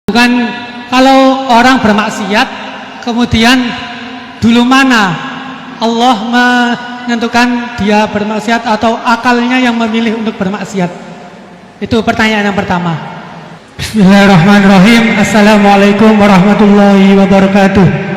Bukan kalau orang bermaksiat kemudian dulu mana Allah menentukan dia bermaksiat atau akalnya yang memilih untuk bermaksiat? Itu pertanyaan yang pertama. Bismillahirrahmanirrahim. Assalamualaikum warahmatullahi wabarakatuh.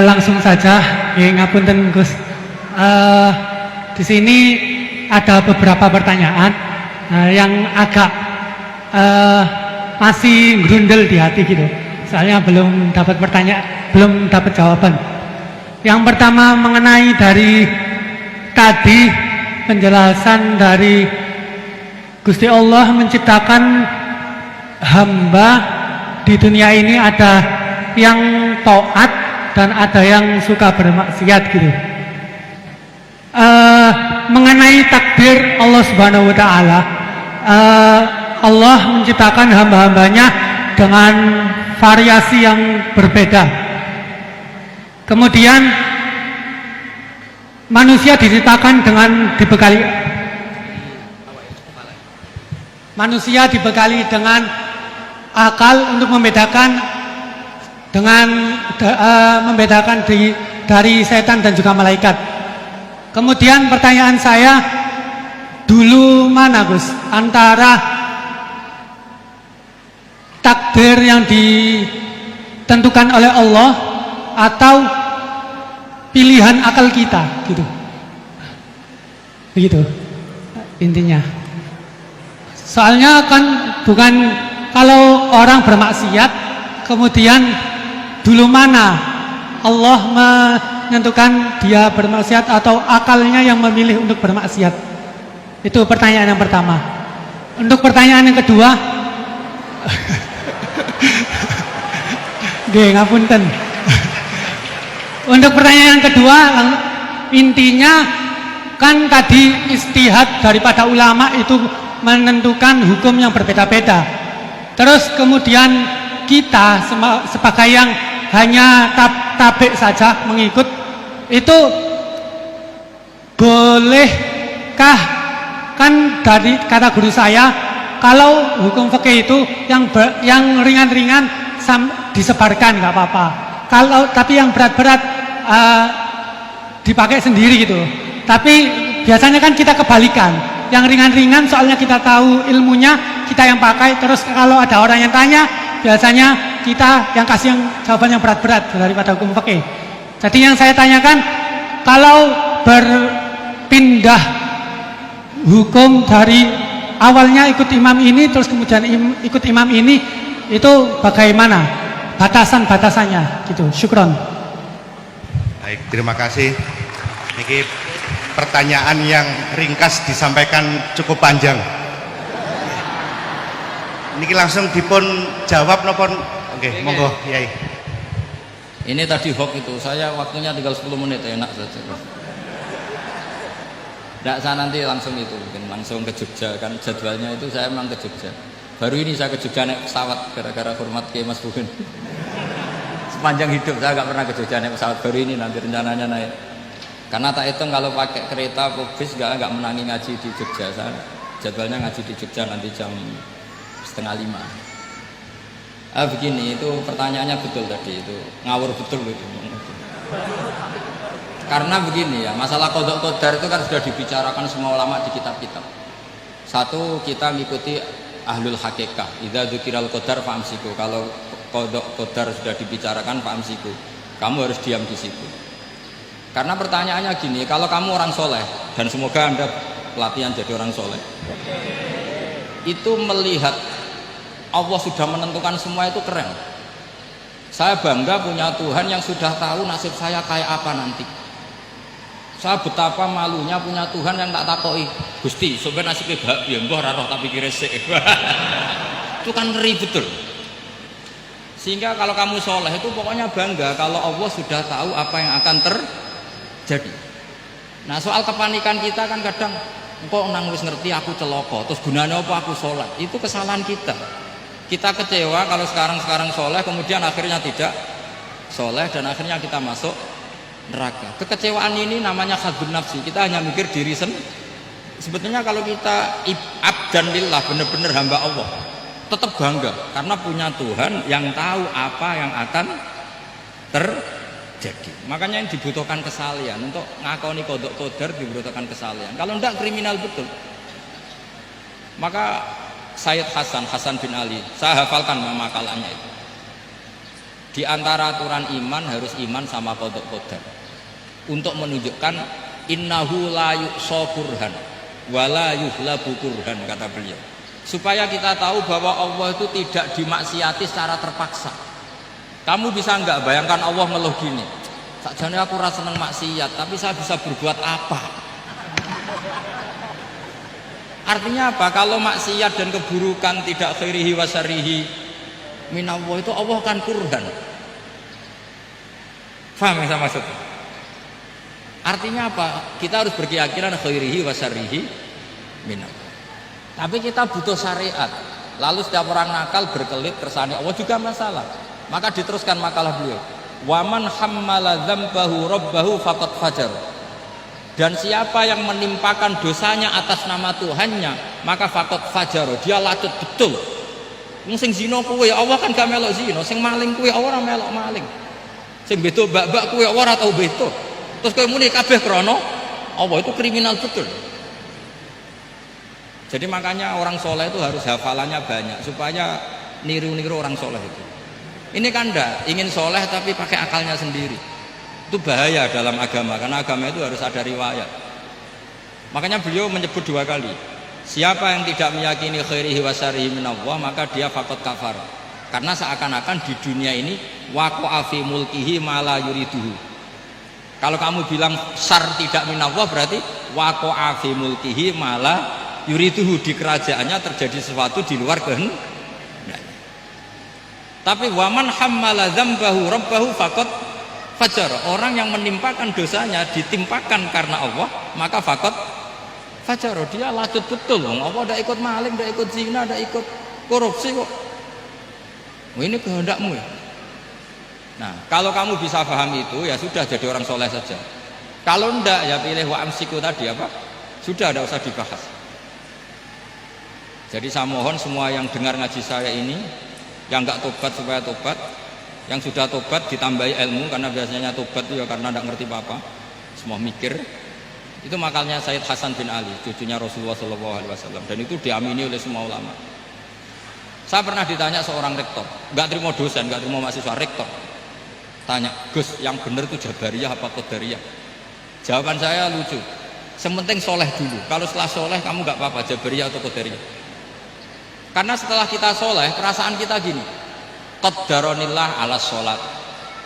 Langsung saja, ngapunten Gus. Di sini ada beberapa pertanyaan yang agak masih grundel di hati gitu. Soalnya belum dapat jawaban. Yang pertama mengenai dari tadi penjelasan dari Gusti Allah menciptakan hamba di dunia ini, ada yang taat dan ada yang suka bermaksiat gitu. Mengenai takdir Allah Subhanahu wa Ta'ala, Allah menciptakan hamba-hambanya dengan variasi yang berbeda. Kemudian manusia diciptakan dibekali dengan akal untuk membedakan dari setan dan juga malaikat. Kemudian pertanyaan saya, dulu mana Gus antara takdir yang ditentukan oleh Allah atau pilihan akal kita gitu. Begitu intinya. Soalnya kan bukan kalau orang bermaksiat kemudian dulu mana Allah menentukan dia bermaksiat atau akalnya yang memilih untuk bermaksiat. Itu pertanyaan yang pertama. Untuk pertanyaan yang kedua, ngapunten. Untuk pertanyaan yang kedua, intinya kan tadi istihad daripada ulama itu menentukan hukum yang berbeda-beda. Terus kemudian kita sebagai yang hanya tabik saja mengikut, itu bolehkah? Kan dari kata guru saya, kalau hukum fikih itu yang ringan-ringan disebarkan nggak apa-apa. Tapi yang berat-berat dipakai sendiri gitu. Tapi biasanya kan kita kebalikan. Yang ringan-ringan soalnya kita tahu ilmunya, kita yang pakai. Terus kalau ada orang yang tanya, biasanya kita yang kasih jawaban yang berat-berat daripada hukum fikih. Jadi yang saya tanyakan, kalau berpindah hukum dari awalnya ikut imam ini terus kemudian ikut imam ini, itu bagaimana batasan-batasannya gitu. Syukron. Baik, terima kasih. Ini pertanyaan yang ringkas disampaikan cukup panjang. Niki langsung dipun jawab nopon. Oke, monggo Yai. Ini tadi hoax itu, saya waktunya tinggal 10 menit, enak saja. Tidak, saya nanti langsung itu, mungkin langsung ke Jogja, kan jadwalnya itu saya memang ke Jogja. Baru ini saya ke Jogja naik pesawat gara-gara hormat ke Mas Buhin. Sepanjang hidup saya nggak pernah ke Jogja naik pesawat, baru ini nanti rencananya naik. Karena tak hitung kalau pakai kereta atau bis nggak menangi ngaji di Jogja. Saya jadwalnya ngaji di Jogja nanti jam 4:30. Begini, itu pertanyaannya betul tadi, itu ngawur betul itu. Karena begini ya, masalah qadha qadar itu kan sudah dibicarakan semua ulama di kitab-kitab. Satu, kita mengikuti ahlul hakikah. Idza dzukiral qadar fa'amsiku. Kalau qadha qadar sudah dibicarakan fa'amsiku, kamu harus diam di situ. Karena pertanyaannya gini, kalau kamu orang soleh, dan semoga Anda pelatihan jadi orang soleh, itu melihat Allah sudah menentukan semua, itu keren. Saya bangga punya Tuhan yang sudah tahu nasib saya kayak apa nanti. Saya betapa malunya punya Tuhan yang tak takoi, Gusti sebenarnya nasibnya bahagia, mbah ora roh tapi kira sik. Itu kan ngeri betul. Sehingga kalau kamu soleh itu pokoknya bangga kalau Allah sudah tahu apa yang akan terjadi. Nah, soal kepanikan kita kan kadang, kok nang wis ngerti aku celoko, terus gunanya apa aku sholat? Itu kesalahan kita. Kita kecewa kalau sekarang soleh, kemudian akhirnya tidak soleh dan akhirnya kita masuk neraka. Kekecewaan ini namanya khadun nafsi. Kita hanya mikir diri Sebetulnya kalau kita abdan lillah, benar-benar hamba Allah, tetap bangga karena punya Tuhan yang tahu apa yang akan terjadi. Makanya yang dibutuhkan kesalian untuk ngakoni qada qadar, dibutuhkan kesalian. Kalau enggak kriminal betul. Maka Sayyid Hasan bin Ali, saya hafalkan makalahnya itu. Di antara aturan iman harus iman sama qada qadar. Untuk menunjukkan innahu la yuqsa burhan wala yuhlabu kurhan, kata beliau, supaya kita tahu bahwa Allah itu tidak dimaksiati secara terpaksa. Kamu bisa enggak bayangkan Allah ngeluh gini, sakjane aku rasa seneng maksiat tapi saya bisa berbuat apa? Artinya apa? Kalau maksiat dan keburukan tidak khairihi wa syarrihi minallah, itu Allah kan kurhan. Paham yang saya maksud? Artinya apa? Kita harus berkeyakinan khairihi wa syarrihi minallah. Tapi kita butuh syariat. Lalu setiap orang nakal berkelit kersane Allah juga masalah. Maka diteruskan makalah beliau. Waman hammala dzambahu rabbahu faqad fajar. Dan siapa yang menimpakan dosanya atas nama Tuhannya, maka faqad fajar. Dia lacut betul. Wong sing zina kuwe Allah kan gak melok zina, sing maling kuwe ora melok maling. Sing beto bak-bak kuwe ora tau beto. Terus kowe muni kabeh krana Allah, itu kriminal betul. Jadi makanya orang soleh itu harus hafalannya banyak supaya niru-niru orang soleh itu. Ini kan enggak ingin soleh tapi pakai akalnya sendiri. Itu bahaya dalam agama, karena agama itu harus ada riwayat. Makanya beliau menyebut 2 kali. Siapa yang tidak meyakini khairihi wa syarrihi minallah, maka dia faqad kafar. Karena seakan-akan di dunia ini waqa'a fi mulkihi ma la yuriduhu. Kalau kamu bilang syar tidak minallah, berarti waqa'a fi mulkihi ma la yuriduhu, di kerajaannya terjadi sesuatu di luar kehendak. Tapi waman hammala dzambahu rabbahu faqad fajar. Orang yang menimpakan dosanya ditimpakan karena Allah, maka faqad fajar. Dia lacut betul. Allah tidak ikut maling, tidak ikut zina, tidak ikut korupsi kok. Ini kehendakmu ya. Nah, kalau kamu bisa paham itu, ya sudah jadi orang soleh saja. Kalau enggak, ya pilih wa amsiku tadi apa? Sudah, tidak usah dibahas. Jadi saya mohon semua yang dengar ngaji saya ini, yang enggak tobat supaya tobat, yang sudah tobat ditambahi ilmu, karena biasanya tobat itu ya karena tidak ngerti apa-apa, semua mikir. Itu makalnya Sayyid Hasan bin Ali, cucunya Rasulullah SAW, dan itu diamini oleh semua ulama. Saya pernah ditanya seorang rektor, enggak terima dosen, enggak terima mahasiswa, rektor. Tanya, Gus, yang benar itu Jabariyah apa Qadariyah? Jawaban saya lucu. Sementing soleh dulu. Kalau setelah soleh kamu nggak apa-apa Jabariyah atau Qadariyah. Karena setelah kita soleh, perasaan kita gini. Qaddaronillah ala sholat.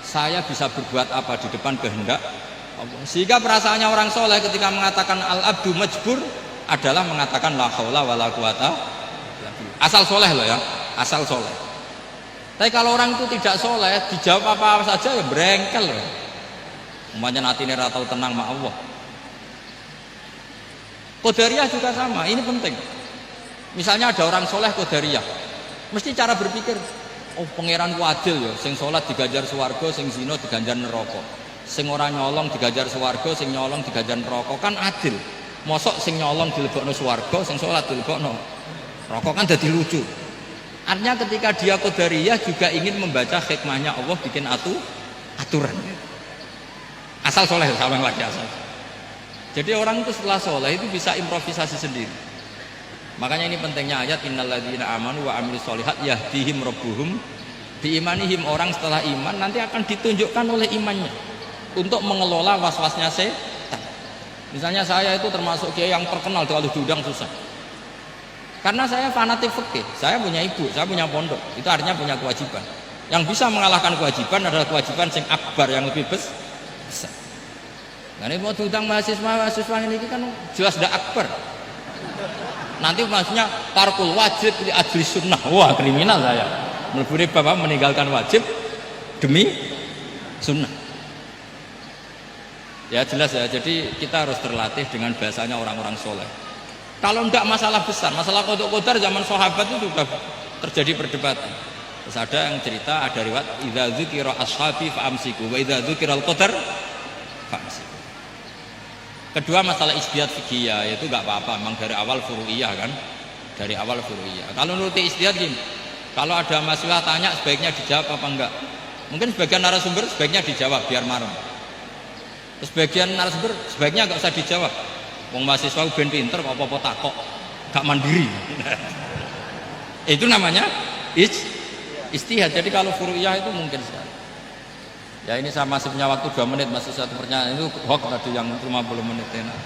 Saya bisa berbuat apa di depan kehendak Allah. Sehingga perasaannya orang soleh ketika mengatakan al-abdu majbur adalah mengatakan la haula wala quwata. Asal soleh loh ya, asal soleh. Tapi kalau orang itu tidak soleh, dijawab apa saja ya berengkel. Umpamanya nanti ini ratau tenang sama Allah. Qadariyah juga sama, ini penting. Misalnya ada orang soleh Qadariyah, mesti cara berpikir, oh pangeran adil ya, sing sholat digajar swarga, sing zina diganjar neraka. Sing ora nyolong digajar swarga, sing nyolong digajar neraka, kan adil. Mosok sing nyolong dilebokno swarga, sing sholat dilebokno neraka, kan jadi lucu. Artinya ketika dia Qadariyah juga ingin membaca hikmahnya Allah bikin aturan. Asal soleh, sama lagi asal. Jadi orang itu setelah soleh itu bisa improvisasi sendiri. Makanya ini pentingnya ayat innalladzina amanu wa amilus sholihat yahdihim rabbuhum biimanihim. Orang setelah iman nanti akan ditunjukkan oleh imannya untuk mengelola was-wasnya setan. Misalnya saya itu termasuk kiai yang terkenal kalau diundang susah. Karena saya fanatik fikih, saya punya ibu, saya punya pondok, itu artinya punya kewajiban. Yang bisa mengalahkan kewajiban adalah kewajiban sing akbar, yang lebih besar. Nah ini mau diundang mahasiswa ini kan jelas tidak akbar. Nanti maksudnya tarkul wajib di ajli sunnah, wah kriminal saya. Meleburi bapak meninggalkan wajib demi sunnah. Ya jelas ya, jadi kita harus terlatih dengan bahasanya orang-orang soleh. Kalau tidak masalah besar, masalah qada qadar zaman sahabat itu sudah terjadi perdebatan. Terus ada yang cerita, ada riwayat idza dzukira ashabi fa amsiku wa idza dzukiral qadar fa amsiku. Kedua masalah ijtihad fikih itu nggak apa-apa, memang dari awal furu'iyah kan, dari awal furu'iyah. Kalau nuruti ijtihad gini, kalau ada masalah tanya sebaiknya dijawab apa enggak? Mungkin sebagian narasumber sebaiknya dijawab biar marem. Terus sebagian narasumber sebaiknya nggak usah dijawab. Wong mahasiswa ben pinter kok apa-apa takok, gak mandiri. Itu namanya ijtihad. Jadi kalau furu'iyah itu mungkin sekali. Ya ini saya masih punya waktu 2 menit, masih satu pertanyaan itu hoax tadi yang 50 menit enak.